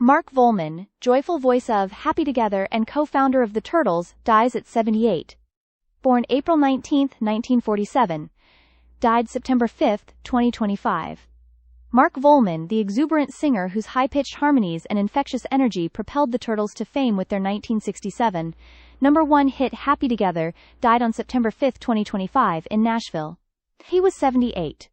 Mark Volman, joyful voice of Happy Together and co-founder of the Turtles, dies at 78. Born April 19, 1947. Died September 5, 2025. Mark Volman, the exuberant singer whose high-pitched harmonies and infectious energy propelled the Turtles to fame with their 1967 #1 hit Happy Together, died on September 5, 2025 in Nashville. He was 78.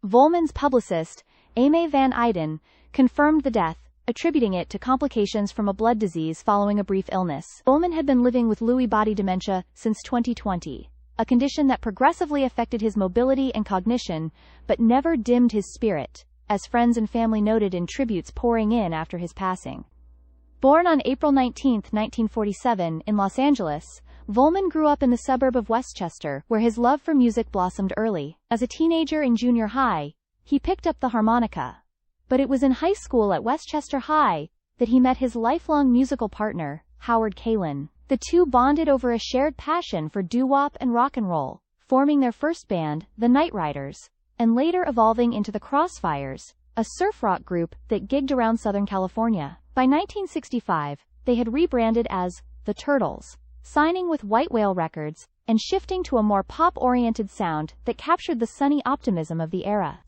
Volman's publicist, Aimee van Eyden, confirmed the death, attributing it to complications from a blood disease following a brief illness. Volman had been living with Lewy body dementia since 2020, a condition that progressively affected his mobility and cognition, but never dimmed his spirit, as friends and family noted in tributes pouring in after his passing. Born on April 19, 1947, in Los Angeles, Volman grew up in the suburb of Westchester, where his love for music blossomed early. As a teenager in junior high, he picked up the harmonica. But it was in high school at Westchester High that he met his lifelong musical partner, Howard Kaylan. The two bonded over a shared passion for doo-wop and rock and roll, forming their first band, the Night Riders, and later evolving into the Crossfires, a surf rock group that gigged around Southern California. By 1965, they had rebranded as the Turtles, signing with White Whale Records, and shifting to a more pop-oriented sound that captured the sunny optimism of the era.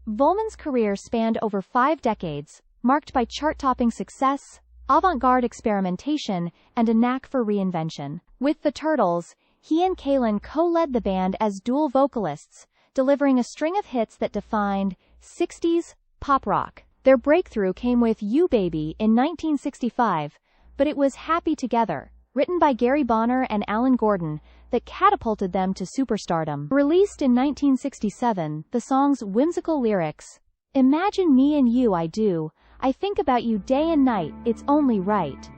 Volman's career spanned over 5 decades, marked by chart-topping success, avant-garde experimentation, and a knack for reinvention. With the Turtles, he and Kaylan co-led the band as dual vocalists, delivering a string of hits that defined 60s pop rock. Their breakthrough came with You Baby in 1965, but it was Happy Together, written by Gary Bonner and Alan Gordon, that catapulted them to superstardom. Released in 1967, the song's whimsical lyrics, "Imagine me and you I do, I think about you day and night, it's only right,"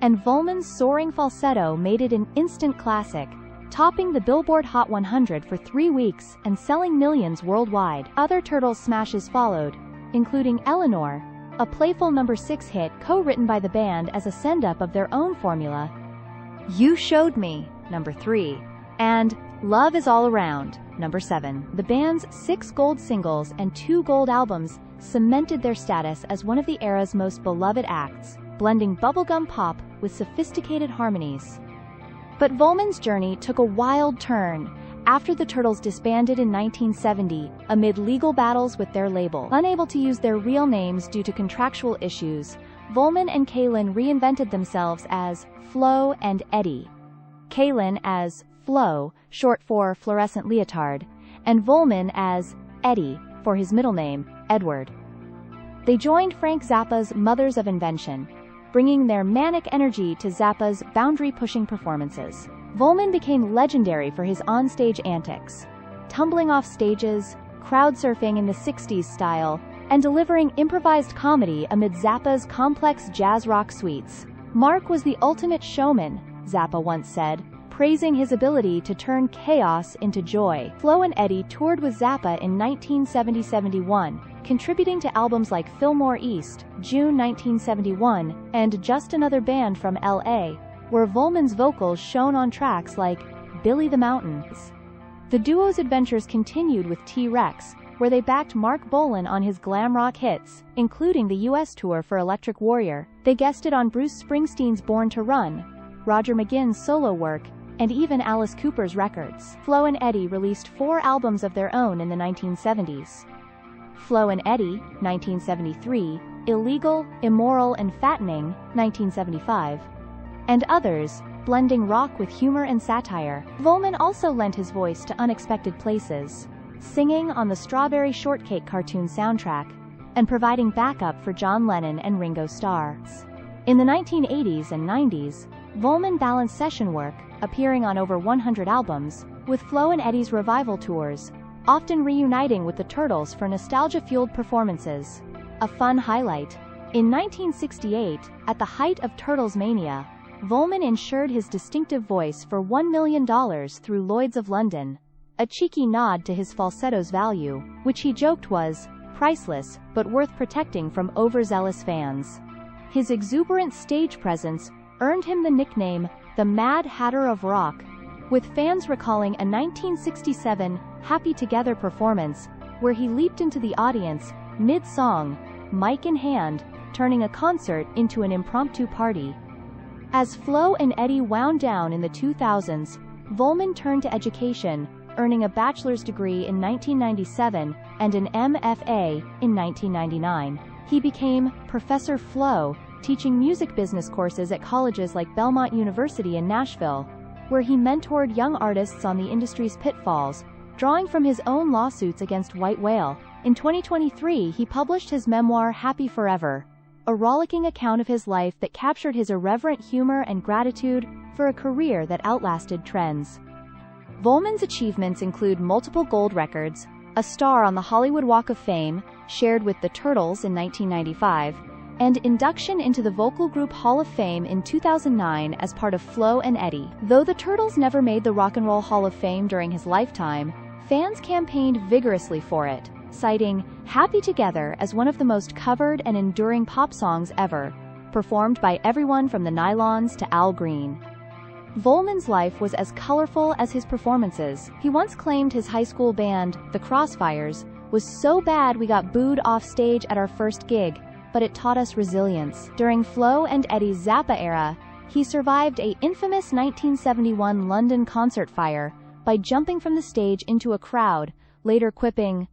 and Volman's soaring falsetto made it an instant classic, topping the Billboard Hot 100 for 3 weeks and selling millions worldwide. Other Turtles smashes followed, including Eleanor, a playful #6 hit co-written by the band as a send-up of their own formula, You Showed Me, #3, and Love Is All Around, #7. The band's 6 gold singles and 2 gold albums cemented their status as one of the era's most beloved acts, blending bubblegum pop with sophisticated harmonies. But Volman's journey took a wild turn after the Turtles disbanded in 1970 amid legal battles with their label. Unable to use their real names due to contractual issues, Volman and Kaylan reinvented themselves as Flo and Eddie. Kaylan as Flo, short for Fluorescent Leotard, and Volman as Eddie, for his middle name, Edward. They joined Frank Zappa's Mothers of Invention, bringing their manic energy to Zappa's boundary-pushing performances. Volman became legendary for his onstage antics, tumbling off stages, crowd surfing in the 60s style, and delivering improvised comedy amid Zappa's complex jazz rock suites. Mark was the ultimate showman, Zappa once said, praising his ability to turn chaos into joy. Flo and Eddie toured with Zappa in 1970-71, contributing to albums like Fillmore East, June 1971, and Just Another Band from L.A., where Volman's vocals shone on tracks like Billy the Mountains. The duo's adventures continued with T-Rex, where they backed Mark Volman on his glam rock hits, including the U.S. tour for Electric Warrior. They guested on Bruce Springsteen's Born to Run, Roger McGuinn's solo work, and even Alice Cooper's records. Flo and Eddie released 4 albums of their own in the 1970s. Flo and Eddie, 1973, Illegal, Immoral and Fattening, 1975, and others, blending rock with humor and satire. Volman also lent his voice to Unexpected Places, singing on the Strawberry Shortcake cartoon soundtrack, and providing backup for John Lennon and Ringo Starr. In the 1980s and 90s, Volman balanced session work, appearing on over 100 albums, with Flo and Eddie's revival tours, often reuniting with the Turtles for nostalgia-fueled performances. A fun highlight: in 1968, at the height of Turtles mania, Volman insured his distinctive voice for $1 million through Lloyd's of London, a cheeky nod to his falsetto's value, which he joked was priceless but worth protecting from overzealous fans. His exuberant stage presence earned him the nickname the Mad Hatter of Rock, with fans recalling a 1967 Happy Together performance where he leaped into the audience mid-song, mic in hand, turning a concert into an impromptu party. As Flo and Eddie wound down in the 2000s, Volman turned to education, earning a bachelor's degree in 1997 and an MFA in 1999. He became Professor Flo, teaching music business courses at colleges like Belmont University in Nashville, where he mentored young artists on the industry's pitfalls, drawing from his own lawsuits against White Whale. In 2023, he published his memoir Happy Forever, a rollicking account of his life that captured his irreverent humor and gratitude for a career that outlasted trends. Volman's achievements include multiple gold records, a star on the Hollywood Walk of Fame, shared with the Turtles in 1995, and induction into the vocal group Hall of Fame in 2009 as part of Flo and Eddie. Though the Turtles never made the Rock and Roll Hall of Fame during his lifetime, fans campaigned vigorously for it, citing Happy Together as one of the most covered and enduring pop songs ever, performed by everyone from the Nylons to Al Green. Volman's life was as colorful as his performances. He once claimed his high school band, the Crossfires, was so bad we got booed off stage at our first gig, but it taught us resilience. During Flo and Eddie's Zappa era, he survived a infamous 1971 London concert fire by jumping from the stage into a crowd, later quipping,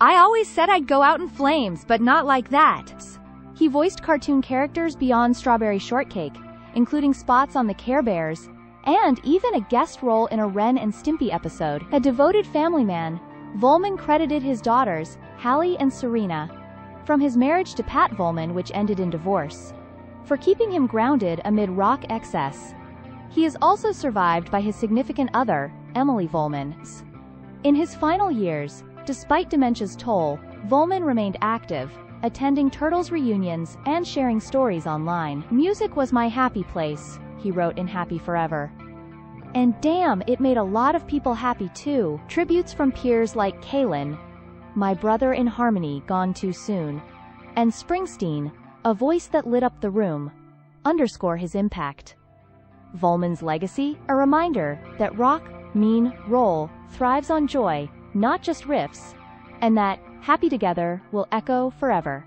"I always said I'd go out in flames, but not like that." He voiced cartoon characters beyond Strawberry Shortcake, including spots on the Care Bears, and even a guest role in a Ren and Stimpy episode. A devoted family man, Volman credited his daughters, Hallie and Serena, from his marriage to Pat Volman, which ended in divorce, for keeping him grounded amid rock excess. He is also survived by his significant other, Emily Volman. In his final years, despite dementia's toll, Volman remained active, attending Turtles reunions and sharing stories online. "Music was my happy place," he wrote in Happy Forever. And damn, it made a lot of people happy too. Tributes from peers like Kaylin, "My Brother in Harmony Gone Too Soon," and Springsteen, "A Voice That Lit Up the Room," underscore his impact. Volman's legacy? A reminder that rock, roll, thrives on joy, not just riffs, and that Happy Together will echo forever.